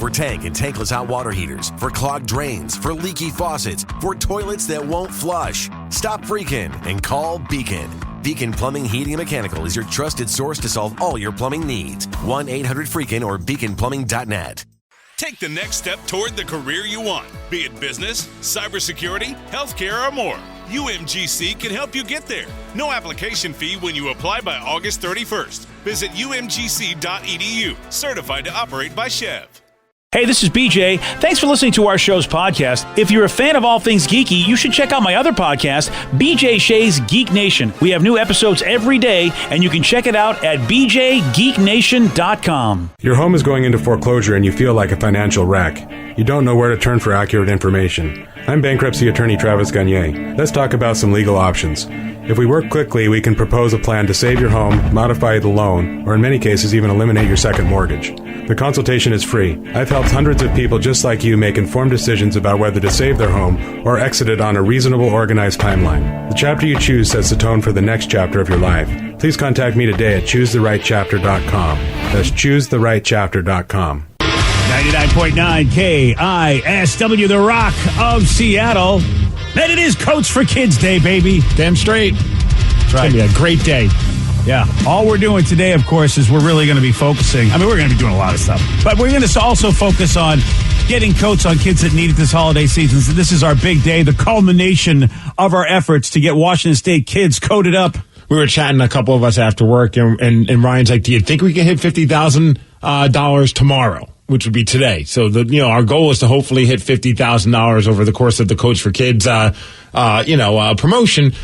For tank and tankless hot water heaters, for clogged drains, for leaky faucets, for toilets that won't flush. Stop freaking and call Beacon. Beacon Plumbing, Heating, and Mechanical is your trusted source to solve all your plumbing needs. 1-800-FREAKIN or beaconplumbing.net. Take the next step toward the career you want, be it business, cybersecurity, healthcare, or more. UMGC can help you get there. No application fee when you apply by August 31st. Visit umgc.edu. Certified to operate by Chev. Hey, this is BJ. Thanks for listening to our show's podcast. If you're a fan of all things geeky, you should check out my other podcast, BJ Shea's Geek Nation. We have new episodes every day, and you can check it out at bjgeeknation.com. Your home is going into foreclosure and you feel like a financial wreck. You don't know where to turn for accurate information. I'm bankruptcy attorney Travis Gagne. Let's talk about some legal options. If we work quickly, we can propose a plan to save your home, modify the loan, or in many cases even eliminate your second mortgage. The consultation is free. I've helped hundreds of people just like you make informed decisions about whether to save their home or exit it on a reasonable, organized timeline. The chapter you choose sets the tone for the next chapter of your life. Please contact me today at choosetherightchapter.com. That's choosetherightchapter.com. 99.9 KISW, the Rock of Seattle. And it is Coats for Kids Day, baby. Damn straight. That's right. It's going to be a great day. Yeah. All we're doing today, of course, is we're really going to be focusing. I mean, we're going to be doing a lot of stuff. But we're going to also focus on getting coats on kids that need it this holiday season. So this is our big day, the culmination of our efforts to get Washington State kids coated up. We were chatting, a couple of us, after work, and Ryan's like, do you think we can hit $50,000 tomorrow? Which would be today. So our goal is to hopefully hit $50,000 over the course of the Coach for Kids, promotion,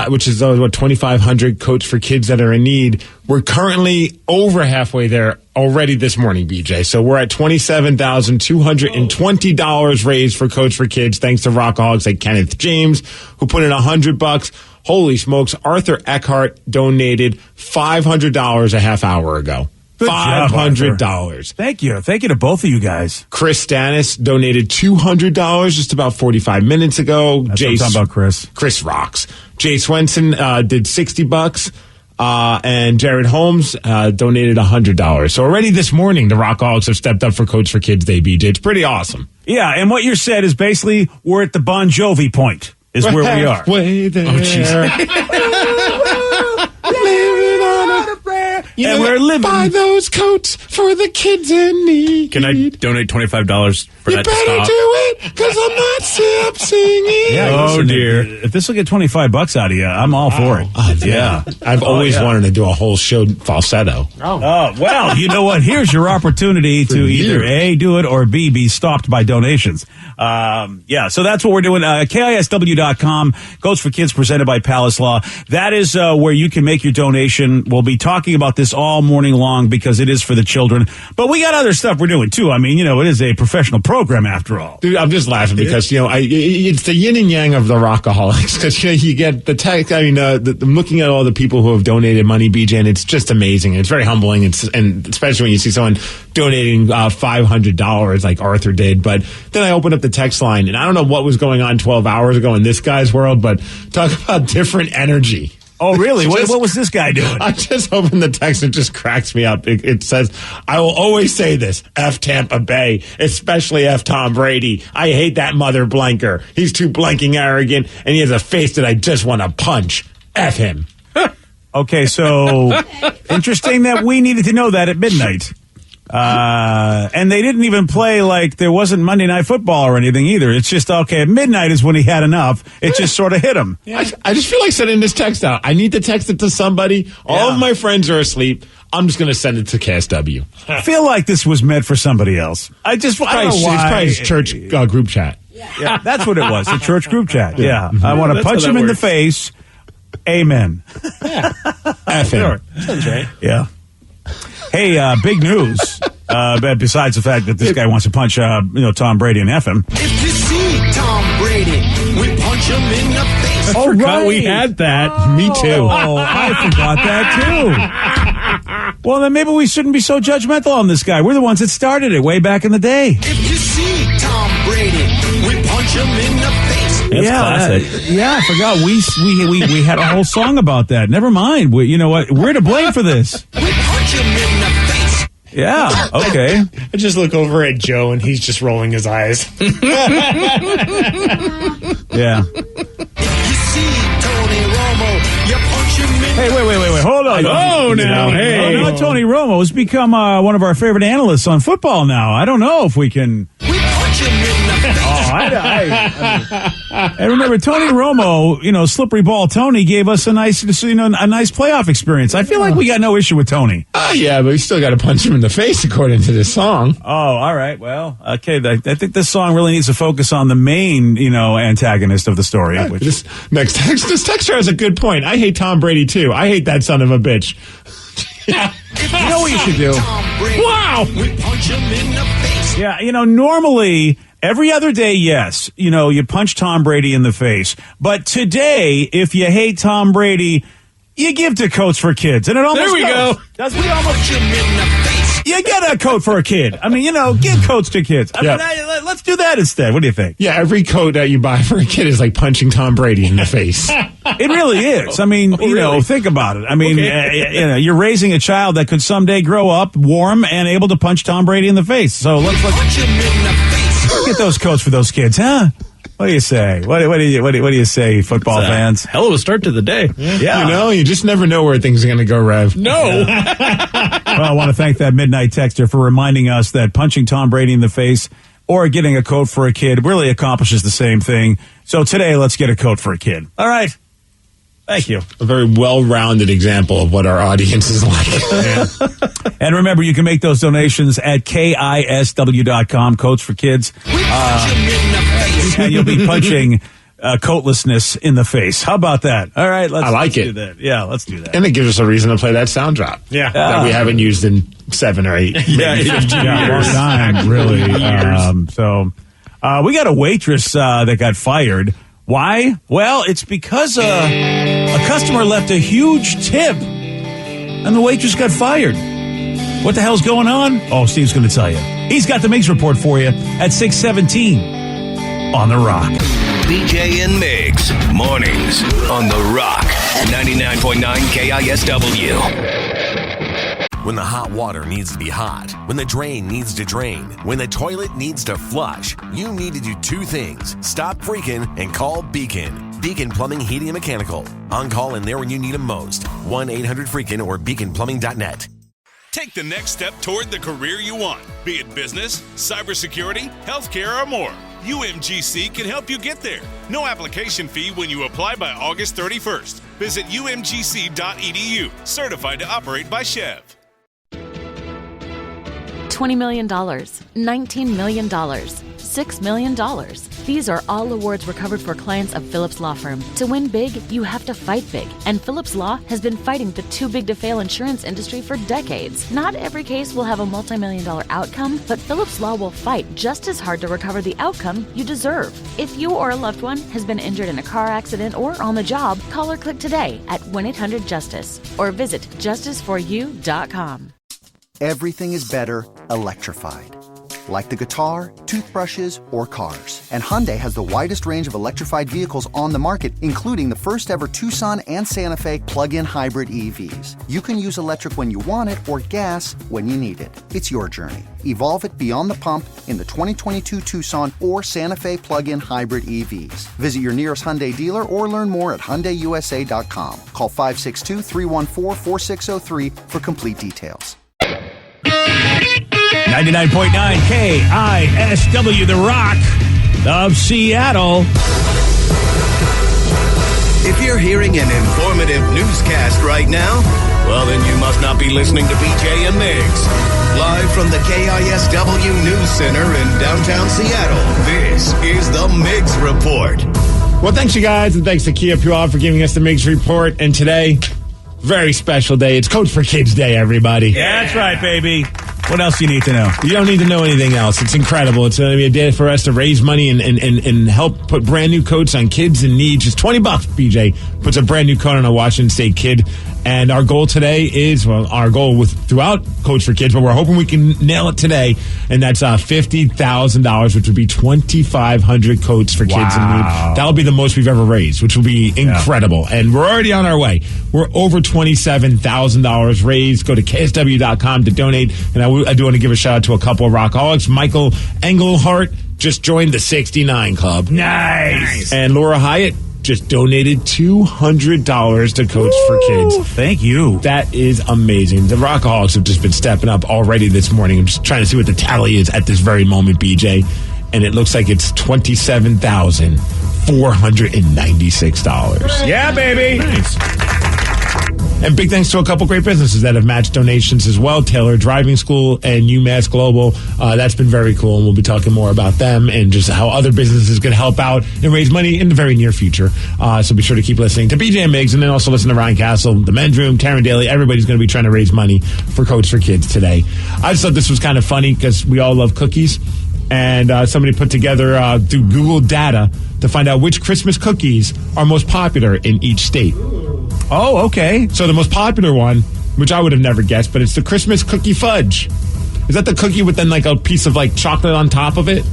which is 2,500 Coach for Kids that are in need. We're currently over halfway there already this morning, BJ. So we're at $27,220 raised for Coach for Kids, thanks to Rockaholics like Kenneth James, who put in $100. Holy smokes! Arthur Eckhart donated $500 a half hour ago. $500. Thank you. Thank you to both of you guys. Chris Stannis donated $200 just about 45 minutes ago. That's what I'm talking about, Chris. Chris rocks. Jay Swenson did $60. And Jared Holmes donated $100. So already this morning, the Rockaholics have stepped up for Coach for Kids Day, BJ. It's pretty awesome. Yeah, and what you said is basically we're at the Bon Jovi point, is where we are. Way there. Oh, jeez. And we're living. Buy those coats for the kids in need. Can I donate $25 for that to stop? You better do it, because I'm not stop singing. Yeah, oh, dear. If this will get $25 out of you, I'm all for it. Yeah. I've always wanted to do a whole show falsetto. Oh, well, you know what? Here's your opportunity to either A, do it, or B, be stopped by donations. So that's what we're doing. KISW.com, Coats for Kids, presented by Palace Law. That is where you can make your donation. We'll be talking about this all morning long because it is for the children. But we got other stuff we're doing, too. I mean, it is a professional program after all. Dude, I'm just laughing because, it's the yin and yang of the Rockaholics because, you get the text. I mean, I'm looking at all the people who have donated money, BJ, and it's just amazing. It's very humbling, and especially when you see someone donating $500 like Arthur did. But then I opened up the text line, and I don't know what was going on 12 hours ago in this guy's world, but talk about different energy. Oh, really? What was this guy doing? I just opened the text and it just cracks me up. It says, I will always say this, F Tampa Bay, especially F Tom Brady. I hate that mother blanker. He's too blanking arrogant, and he has a face that I just want to punch. F him. Okay, so interesting that we needed to know that at midnight. And they didn't even play like there wasn't Monday Night Football or anything either. It's just, okay, at midnight is when he had enough. It just sort of hit him. Yeah. I just feel like sending this text out. I need to text it to somebody. All of my friends are asleep. I'm just going to send it to KSW. I feel like this was meant for somebody else. I don't know why. It's probably his church group chat. Yeah, that's what it was, the church group chat. Yeah. I want to punch him in the face. Amen. Yeah. F him. Sure. Sounds right. Yeah. Hey, big news. Besides the fact that this guy wants to punch, Tom Brady and F him. If you see Tom Brady, we punch him in the face. I forgot we had that. Me too. Oh, I forgot that too. Well, then maybe we shouldn't be so judgmental on this guy. We're the ones that started it way back in the day. If you see Tom Brady, we punch him in the face. That's classic. I forgot. We had a whole song about that. Never mind. You know what? We're to blame for this. We punch him in the face. Yeah, okay. I just look over at Joe, and he's just rolling his eyes. Yeah. You see Tony Romo, you punch him in Hey, wait. Hold on. Oh, now, hey. Oh, no, Tony Romo has become one of our favorite analysts on football now. I don't know if we can... we punch him in the face. I remember Tony Romo, slippery ball Tony gave us a nice playoff experience. I feel like we got no issue with Tony. Yeah, but we still got to punch him in the face according to this song. Oh, all right. Well, okay. I think this song really needs to focus on the main, antagonist of the story. Which... This texter has a good point. I hate Tom Brady, too. I hate that son of a bitch. You know what you should do? Wow! We punch him in the face. Yeah, normally, every other day, yes, you punch Tom Brady in the face. But today, if you hate Tom Brady, you give to Coats for Kids. And it almost There we goes. go. Doesn't it almost... Punch him in the face. You get a coat for a kid. I mean, give coats to kids. I Yep. mean, let's do that instead. What do you think? Yeah, every coat that you buy for a kid is like punching Tom Brady in the face. It really is. I mean, really? think about it. I mean, you're raising a child that could someday grow up warm and able to punch Tom Brady in the face. So let's Punch him in the face. get those coats for those kids, huh? What do you say? What do you say, football fans? Hell of a start to the day. Yeah. You just never know where things are going to go, Rev. No. Well, I want to thank that midnight texter for reminding us that punching Tom Brady in the face or getting a coat for a kid really accomplishes the same thing. So today, let's get a coat for a kid. All right. Thank you. A very well-rounded example of what our audience is like. And remember, you can make those donations at KISW.com, Coats for Kids. We punch him in the face. And you'll be punching coatlessness in the face. How about that? All right, let's do that. Yeah, let's do that. And it gives us a reason to play that sound drop. Yeah. That we haven't used in 7 or 8, maybe 15 Yeah, years. long time, really. We got a waitress that got fired. Why? Well, it's because a customer left a huge tip, and the waitress got fired. What the hell's going on? Oh, Steve's going to tell you. He's got the Migs Report for you at 6:17 on The Rock. BJ and Migs, mornings on The Rock, 99.9 KISW. When the hot water needs to be hot, when the drain needs to drain, when the toilet needs to flush, you need to do two things. Stop freaking and call Beacon. Beacon Plumbing, Heating, and Mechanical. On call and there when you need them most. 1-800-FREAKIN or beaconplumbing.net. Take the next step toward the career you want, be it business, cybersecurity, healthcare, or more. UMGC can help you get there. No application fee when you apply by August 31st. Visit umgc.edu, certified to operate by Chev. $20 million, $19 million, $6 million. These are all awards recovered for clients of Phillips Law Firm. To win big, you have to fight big. And Phillips Law has been fighting the too big to fail insurance industry for decades. Not every case will have a multi-million-dollar outcome, but Phillips Law will fight just as hard to recover the outcome you deserve. If you or a loved one has been injured in a car accident or on the job, call or click today at 1-800-JUSTICE or visit justiceforyou.com. Everything is better electrified. Like the guitar, toothbrushes, or cars. And Hyundai has the widest range of electrified vehicles on the market, including the first ever Tucson and Santa Fe plug-in hybrid EVs. You can use electric when you want it or gas when you need it. It's your journey. Evolve it beyond the pump in the 2022 Tucson or Santa Fe plug-in hybrid EVs. Visit your nearest Hyundai dealer or learn more at HyundaiUSA.com. Call 562-314-4603 for complete details. 99.9 KISW, The Rock of Seattle. If you're hearing an informative newscast right now, well, then you must not be listening to BJ and Migs. Live from the KISW News Center in downtown Seattle, this is the Migs Report. Well, thanks, you guys, and thanks to Kia Pure for giving us the Migs Report. And today, very special day. It's Coats for Kids Day, everybody. Yeah, that's right, baby. What else do you need to know? You don't need to know anything else. It's incredible. It's going to be a day for us to raise money and help put brand new coats on kids in need. Just $20, BJ puts a brand new coat on a Washington State kid. And our goal today is, our goal throughout Coach for Kids, but we're hoping we can nail it today. And that's $50,000, which would be 2,500 coats for kids in need. That'll be the most we've ever raised, which will be incredible. And we're already on our way. We're over $27,000 raised. Go to KSW.com to donate. And I do want to give a shout out to a couple of Rockaholics. Michael Engelhart just joined the 69 Club. Nice. And Laura Hyatt just donated $200 to Coach for Kids. Thank you. That is amazing. The Rockaholics have just been stepping up already this morning. I'm just trying to see what the tally is at this very moment, BJ. And it looks like it's $27,496. Yeah, baby. Nice. And big thanks to a couple great businesses that have matched donations as well. Taylor Driving School and UMass Global. That's been very cool, and we'll be talking more about them and just how other businesses can help out and raise money in the very near future. So be sure to keep listening to BJ and Miggs, and then also listen to Ryan Castle, The Men's Room, Taryn Daly. Everybody's going to be trying to raise money for Coach for Kids today. I just thought this was kind of funny because we all love cookies. And somebody put together through Google data to find out which Christmas cookies are most popular in each state. Oh, okay. So the most popular one, which I would have never guessed, but it's the Christmas cookie fudge. Is that the cookie with then like a piece of like chocolate on top of it?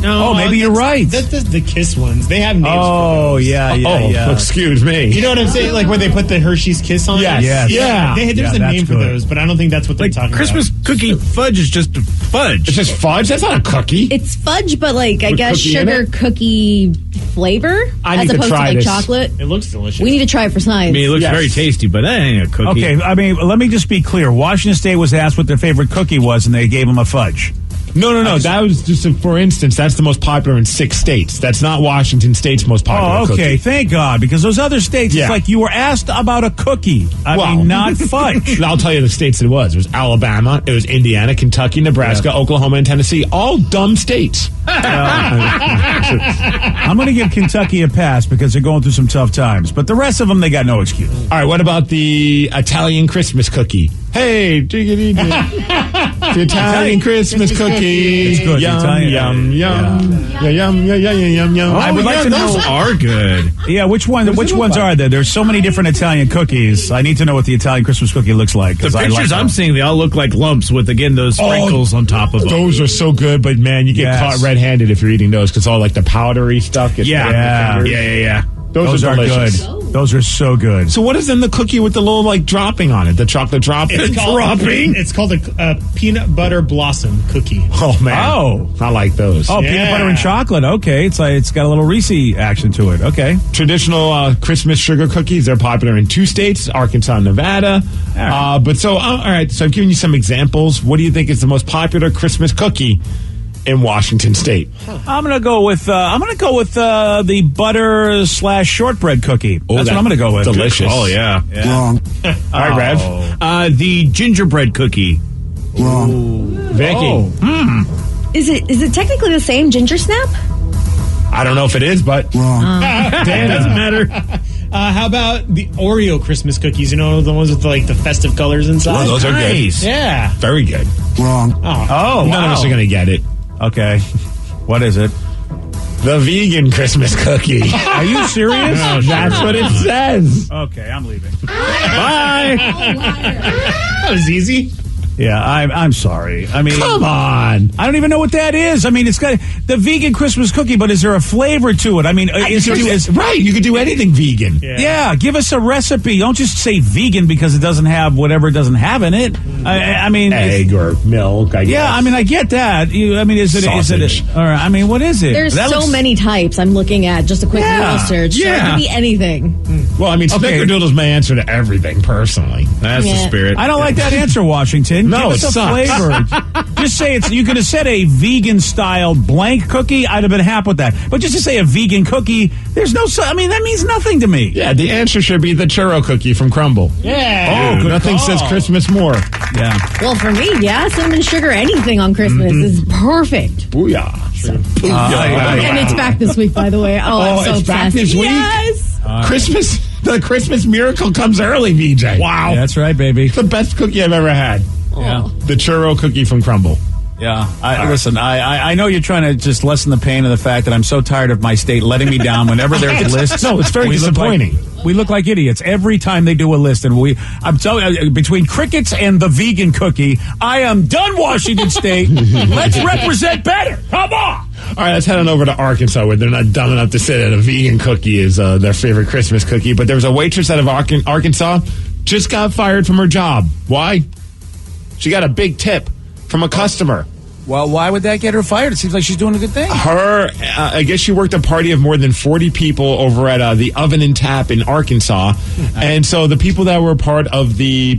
No, maybe you're right. That's the Kiss ones. They have names for those. Yeah. Excuse me. You know what I'm saying? Like where they put the Hershey's Kiss on it? Yes. Yeah. There's a name for those, but I don't think that's what they're talking Christmas about. cookie fudge is just fudge. It's just fudge? That's not a cookie. It's fudge, but like, I With guess cookie in sugar it? cookie flavor I as need to opposed to try like this. chocolate. It looks delicious. We need to try it for I science. mean, it looks Yes. very tasty, but that ain't a cookie. Okay, I mean, let me just be clear. Washington State was asked what their favorite cookie was, and they gave them a fudge. No. That was just, for instance, that's the most popular in 6 states. That's not Washington State's most popular Oh, okay. cookie. Thank God, because those other states, it's like you were asked about a cookie. I mean, not fudge. I'll tell you the states it was. It was Alabama, it was Indiana, Kentucky, Nebraska, Oklahoma, and Tennessee. All dumb states. I'm going to give Kentucky a pass because they're going through some tough times. But the rest of them, they got no excuse. All right, what about the Italian Christmas cookie? Hey, diggity dig. The Italian Christmas cookie. It's good. Yum, Italian, yum, yum. yeah. Yum, yum. I would like to know. Those are good. Yeah, which ones are there? There's so many different Italian cookies. I need to know what the Italian Christmas cookie looks like. The 'cause I pictures like I'm seeing, they all look like lumps with, again, those sprinkles on top of them. Those are so good, but man, you get caught red-handed if you're eating those because all like the powdery stuff gets Yeah. stuck in your fingers. Yeah. Those are delicious. good. Those are so good. So what is in the cookie with the little like dropping on it? The chocolate dropping? It's called a peanut butter blossom cookie. Oh man! Oh, I like those. Oh, peanut butter and chocolate. Okay, it's got a little Reese action to it. Okay. Traditional Christmas sugar cookies. They're popular in 2 states, Arkansas and Nevada. All right. So I've given you some examples. What do you think is the most popular Christmas cookie in Washington State? I'm gonna go with the butter / shortbread cookie. That's what I'm gonna go with. Delicious. Oh, yeah. Wrong. All right, Rev. The gingerbread cookie. Wrong. Vicky. Is it technically the same ginger snap? I don't know if it is, but Wrong. Dan, doesn't matter. How about the Oreo Christmas cookies? You know, the ones with like the festive colors inside? Oh, those are good. Yeah. Very good. Wrong. Oh, None of us are going to get it. Okay. What is it? The vegan Christmas cookie. Are you serious? No, that's what it says. Okay, I'm leaving. Bye. That was easy. Yeah, I'm sorry. I mean, Come on. I don't even know what that is. I mean, it's got the vegan Christmas cookie, but is there a flavor to it? I mean, Right, you could do anything vegan. Yeah, give us a recipe. Don't just say vegan because it doesn't have whatever it doesn't have in it. I mean, egg or milk. I guess. Yeah, I mean, I get that. Is it? Sausage. Or I mean, what is it? There's so many types. I'm looking at just a quick Google search. So it could be anything. Well, I mean, snickerdoodles may answer to everything. Personally, that's the spirit. I don't like that answer, Washington. No, give us it a sucks. flavor. Just say it's. You could have said a vegan style blank cookie. I'd have been happy with that. But just to say a vegan cookie, there's no. I mean, that means nothing to me. Yeah, the answer should be the churro cookie from Crumble. Yeah. Oh, good nothing call. says Christmas more. Yeah. Well, for me, cinnamon sugar, anything on Christmas is perfect. Booyah. And it's back this week, by the way. Oh, I'm so it's obsessed. back this week? Yes. The Christmas miracle comes early, VJ. Wow. Yeah, that's right, baby. It's the best cookie I've ever had. Yeah. The churro cookie from Crumble. Yeah. Listen, I know you're trying to just lessen the pain of the fact that I'm so tired of my state letting me down whenever there's lists. No, it's very disappointing. We look like idiots every time they do a list, and I'm telling you, between crickets and the vegan cookie, I am done. Washington State, let's represent better. Come on. All right, let's head on over to Arkansas, where they're not dumb enough to say that a vegan cookie is their favorite Christmas cookie. But there was a waitress out of Arkansas just got fired from her job. Why? She got a big tip from a customer. Well, why would that get her fired? It seems like she's doing a good thing. I guess she worked a party of more than 40 people over at the Oven and Tap in Arkansas. And so the people that were part of the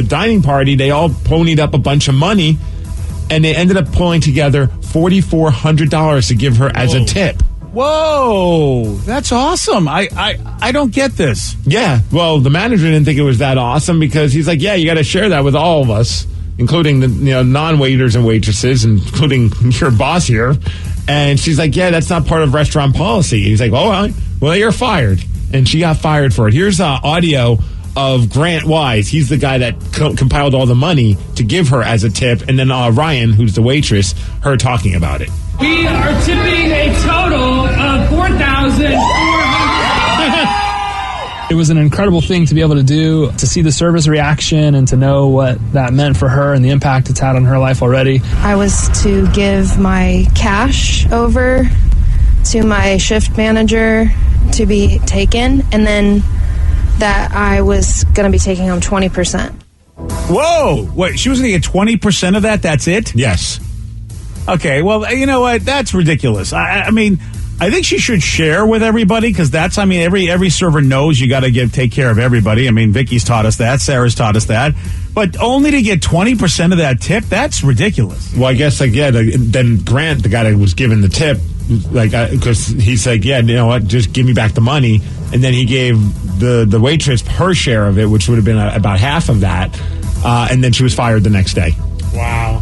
dining party, they all ponied up a bunch of money, and they ended up pulling together $4,400 to give her as a tip. Whoa, that's awesome. I don't get this. Yeah, well, the manager didn't think it was that awesome because he's like, yeah, you got to share that with all of us, including the non-waiters and waitresses, including your boss here. And she's like, yeah, that's not part of restaurant policy. He's like, all right, well, you're fired. And she got fired for it. Here's audio of Grant Wise. He's the guy that compiled all the money to give her as a tip. And then Ryan, who's the waitress, her talking about it. We are tipping a total of $4,400. It was an incredible thing to be able to do, to see the service reaction and to know what that meant for her and the impact it's had on her life already. I was to give my cash over to my shift manager to be taken, and then that I was going to be taking home 20%. Whoa! Wait, she was going to get 20% of that? That's it? Yes. Okay, well, you know what? That's ridiculous. I mean, I think she should share with everybody because that's, I mean, every server knows you got to take care of everybody. I mean, Vicky's taught us that. Sarah's taught us that. But only to get 20% of that tip, that's ridiculous. Well, I guess, then Grant, the guy that was given the tip, because he's like, yeah, you know what, just give me back the money. And then he gave the waitress her share of it, which would have been about half of that. And then she was fired the next day. Wow.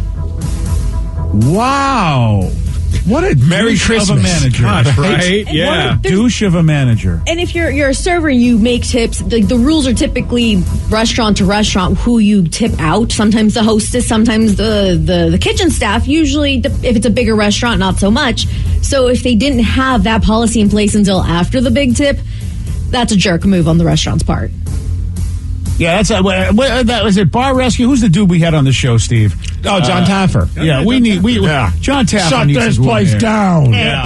What a Merry Christmas of a manager. Gosh, right? Yeah. What a douche of a manager. And if you're a server and you make tips, the rules are typically restaurant to restaurant who you tip out. Sometimes the hostess, sometimes the kitchen staff. Usually, if it's a bigger restaurant, not so much. So if they didn't have that policy in place until after the big tip, that's a jerk move on the restaurant's part. Yeah, that's that was it. Bar Rescue. Who's the dude we had on the show, Steve? Oh, John Taffer. Yeah, John Taffer. Shut needs this to go place in there. down. Yeah.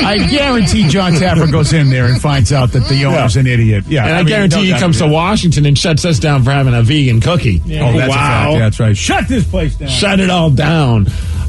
I guarantee John Taffer goes in there and finds out that the owner's an idiot. Yeah, and I guarantee he comes to Washington and shuts us down for having a vegan cookie. Yeah. Oh, that's a fact. Yeah, that's right. Shut this place down. Shut it all down.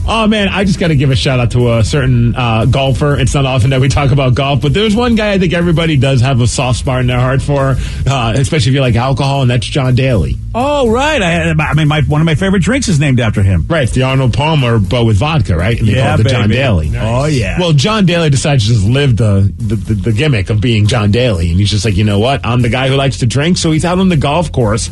Oh, man, I just got to give a shout-out to a certain golfer. It's not often that we talk about golf, but there's one guy I think everybody does have a soft spot in their heart for, especially if you like alcohol, and that's John Daly. Oh, right. I mean, one of my favorite drinks is named after him. Right. It's the Arnold Palmer, but with vodka, right? And they call it the John Daly. Nice. Oh, yeah. Well, John Daly decides to just live the gimmick of being John Daly, and he's just like, you know what? I'm the guy who likes to drink, so he's out on the golf course.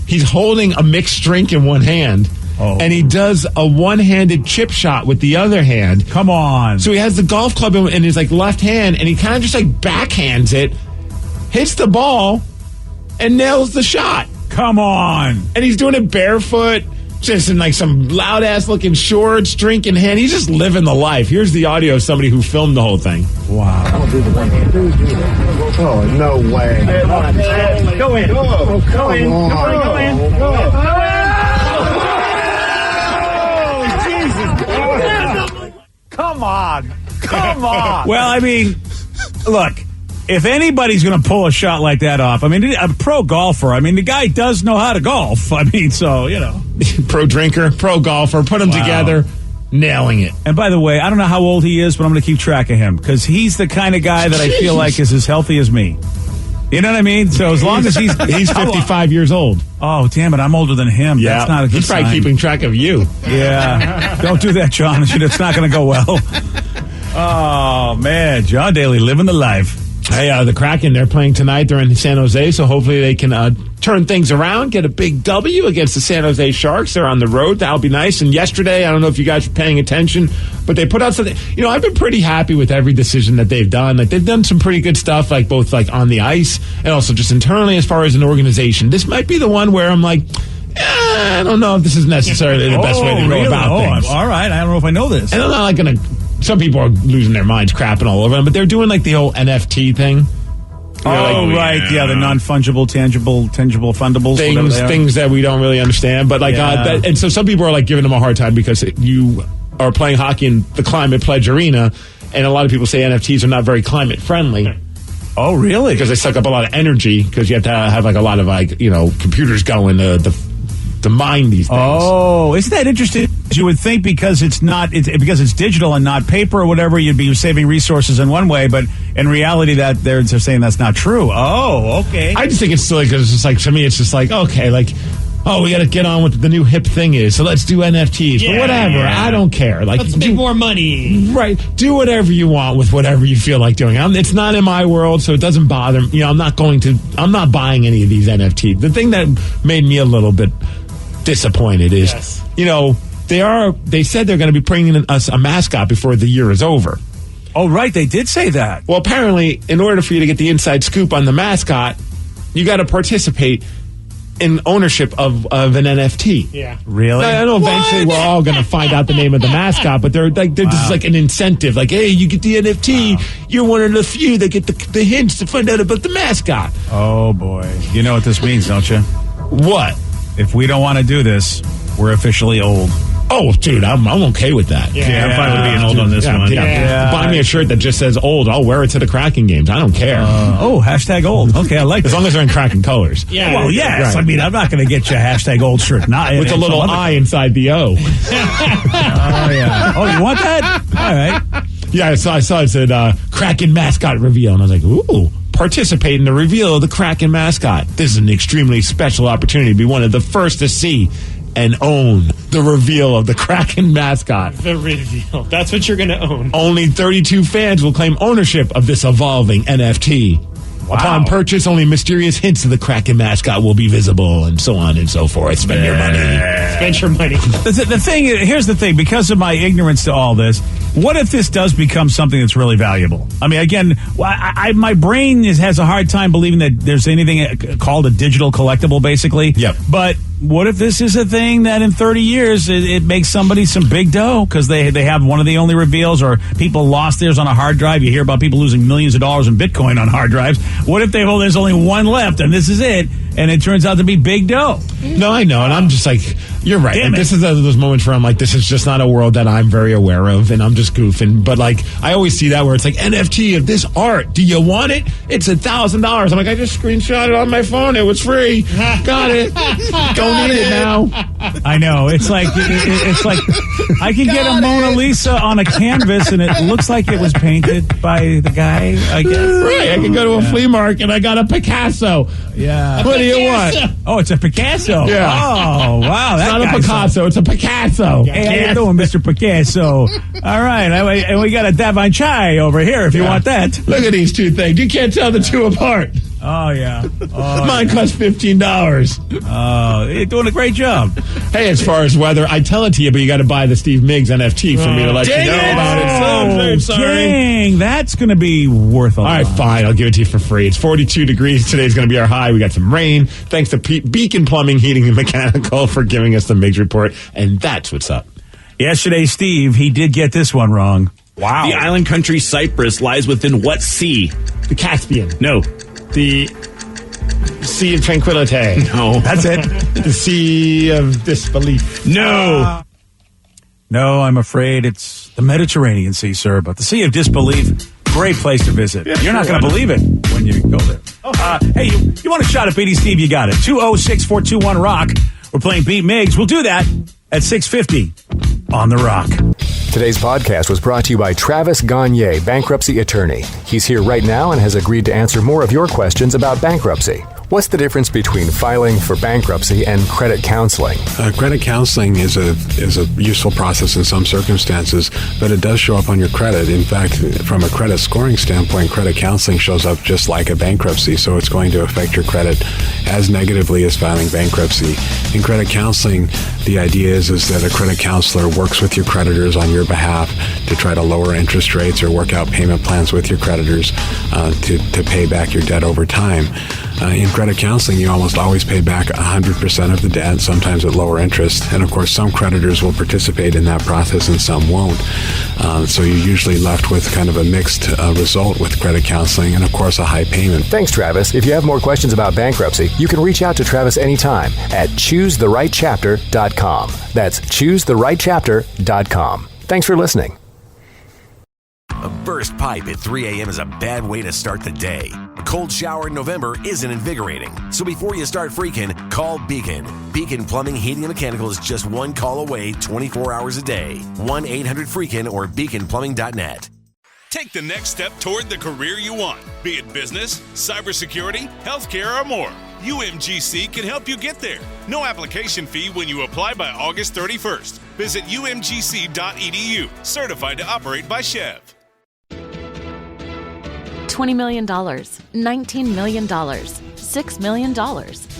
He's holding a mixed drink in one hand. Oh. And he does a one-handed chip shot with the other hand. Come on. So he has the golf club in his left hand, and he kind of just backhands it, hits the ball, and nails the shot. Come on. And he's doing it barefoot, just in some loud-ass looking shorts, drink in hand. He's just living the life. Here's the audio of somebody who filmed the whole thing. Wow. I don't do the one-hand. Oh, no way. Go in. Go in. Come on. Well, I mean, look, if anybody's going to pull a shot like that off, I mean, a pro golfer, I mean, the guy does know how to golf. I mean, so, you know. Pro drinker, pro golfer, put them together, nailing it. And by the way, I don't know how old he is, but I'm going to keep track of him because he's the kind of guy that I feel like is as healthy as me. You know what I mean? So as long as he's 55 years old. Oh, damn it. I'm older than him. Yeah. That's not a good He's probably sign. keeping track of you. Yeah. Don't do that, John. It's not going to go well. Oh, man. John Daly living the life. Hey, the Kraken, they're playing tonight. They're in San Jose, so hopefully they can turn things around, get a big W against the San Jose Sharks. They're on the road. That'll be nice. And yesterday, I don't know if you guys were paying attention, but they put out something. You know, I've been pretty happy with every decision that they've done. They've done some pretty good stuff, both on the ice and also just internally as far as an organization. This might be the one where I'm like, I don't know if this is necessarily the best way to go about things. All right. I don't know if I know this. And I'm not like going to... Some people are losing their minds, crapping all over them, but they're doing like the whole NFT thing. Right. Yeah, the non-fungible, tangible, fundables. Things that we don't really understand. But and so some people are like giving them a hard time because you are playing hockey in the Climate Pledge Arena, and a lot of people say NFTs are not very climate friendly. Oh, really? Because they suck up a lot of energy because you have to have like a lot of computers going to mine these things. Oh, isn't that interesting? You would think because it's digital and not paper or whatever, you'd be saving resources in one way, but in reality, that they're saying that's not true. Oh, okay. I just think it's silly because it's just like, to me, it's just like, okay, like, oh, we got to get on with the new hip thing is, so let's do NFTs. But whatever, I don't care. Like, let's make more money. Right. Do whatever you want with whatever you feel like doing. It's not in my world, so it doesn't bother me. I'm not buying any of these NFTs. The thing that made me a little bit disappointed is, they said they're going to be bringing us a mascot before the year is over. Oh, right. They did say that. Well, apparently, in order for you to get the inside scoop on the mascot, you got to participate in ownership of an NFT. Yeah. Really? I know eventually we're all going to find out the name of the mascot, but they're just like an incentive. Like, hey, you get the NFT, you're one of the few that get the hints to find out about the mascot. Oh, boy. You know what this means, don't you? What? If we don't want to do this, we're officially old. Oh, dude, I'm okay with that. Yeah, I'm fine with being old on this one. Yeah. Buy me a shirt that just says old. I'll wear it to the Kraken games. I don't care. Hashtag old. Okay, I like as long as they're in Kraken colors. Yeah. Well, yes. Right. I mean, I'm not going to get you a hashtag old shirt. Not with a little I inside the O. Oh, yeah. Oh, you want that? All right. Yeah, I saw it said Kraken mascot reveal, and I was like, ooh. Participate in the reveal of the Kraken mascot. This is an extremely special opportunity to be one of the first to see and own the reveal of the Kraken mascot. The reveal. That's what you're going to own. Only 32 fans will claim ownership of this evolving NFT. Wow. Upon purchase, only mysterious hints of the Kraken mascot will be visible, and so on and so forth. Spend your money. Spend your money. Here's the thing. Because of my ignorance to all this, what if this does become something that's really valuable? I mean, again, my brain has a hard time believing that there's anything called a digital collectible, basically. Yep. But what if this is a thing that in 30 years it makes somebody some big dough because they have one of the only reveals, or people lost theirs on a hard drive? You hear about people losing millions of dollars in Bitcoin on hard drives. What if there's only one left and this is it, and it turns out to be big dough? No, I know, and I'm just like, you're right. Like, this is those moments where I'm like, this is just not a world that I'm very aware of, and I'm just goofing. But like, I always see that where it's like, NFT of this art. Do you want it? It's $1,000. I'm like, I just screenshot it on my phone. It was free. Got it. Don't need it now. I know. It's like it's like I can get a Mona Lisa on a canvas, and it looks like it was painted by the guy. I guess. Right. I can go to a flea market, and I got a Picasso. Yeah. What do you want? Oh, it's a Picasso. Yeah. Oh, wow. It's not a Picasso. It's a Picasso. Hey, how you doing, Mr. Picasso? All right. And we got a Davine Chai over here if you want that. Look at these two things. You can't tell the two apart. Oh, yeah. Mine cost $15. Oh, you're doing a great job. Hey, as far as weather, I tell it to you, but you got to buy the Steve Miggs NFT for me to let you know about it. So I'm sorry. Dang, that's going to be worth a lot. All right, fine. I'll give it to you for free. It's 42 degrees. Today's going to be our high. We got some rain. Thanks to Beacon Plumbing, Heating, and Mechanical for giving us the Miggs report. And that's what's up. Yesterday, Steve, he did get this one wrong. Wow. The island country Cyprus lies within what sea? The Caspian. No. The Sea of Tranquility. No. That's it. The Sea of Disbelief. No. No, I'm afraid it's the Mediterranean Sea, sir. But the Sea of Disbelief, great place to visit. Yeah, you're not going to believe it when you go there. Hey, you want a shot at beating Steve? You got it. 206-421-ROCK. We're playing Beat Miggs. We'll do that at 6:50 on The Rock. Today's podcast was brought to you by Travis Gagne, bankruptcy attorney. He's here right now and has agreed to answer more of your questions about bankruptcy. What's the difference between filing for bankruptcy and credit counseling? Credit counseling is a useful process in some circumstances, but it does show up on your credit. In fact, from a credit scoring standpoint, credit counseling shows up just like a bankruptcy, so it's going to affect your credit as negatively as filing bankruptcy. In credit counseling, The idea is that a credit counselor works with your creditors on your behalf to try to lower interest rates or work out payment plans with your creditors to pay back your debt over time. In credit counseling, you almost always pay back 100% of the debt, sometimes at lower interest. And of course, some creditors will participate in that process and some won't. So you're usually left with kind of a mixed result with credit counseling and, of course, a high payment. Thanks, Travis. If you have more questions about bankruptcy, you can reach out to Travis anytime at ChooseTheRightChapter.com. That's ChooseTheRightChapter.com. Thanks for listening. A burst pipe at 3 a.m. is a bad way to start the day. A cold shower in November isn't invigorating. So before you start freaking, call Beacon. Beacon Plumbing, Heating, and Mechanical is just one call away 24 hours a day. 1-800-FREAKIN or beaconplumbing.net. Take the next step toward the career you want, be it business, cybersecurity, healthcare, or more. UMGC can help you get there. No application fee when you apply by August 31st. Visit umgc.edu, certified to operate by Chev. $20 million, $19 million, $6 million.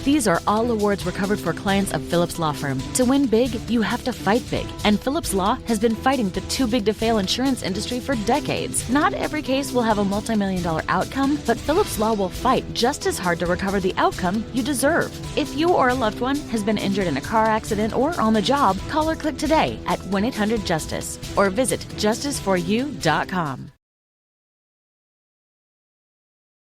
These are all awards recovered for clients of Phillips Law Firm. To win big, you have to fight big. And Phillips Law has been fighting the too big to fail insurance industry for decades. Not every case will have a multi-million-dollar outcome, but Phillips Law will fight just as hard to recover the outcome you deserve. If you or a loved one has been injured in a car accident or on the job, call or click today at 1-800-JUSTICE or visit justiceforyou.com.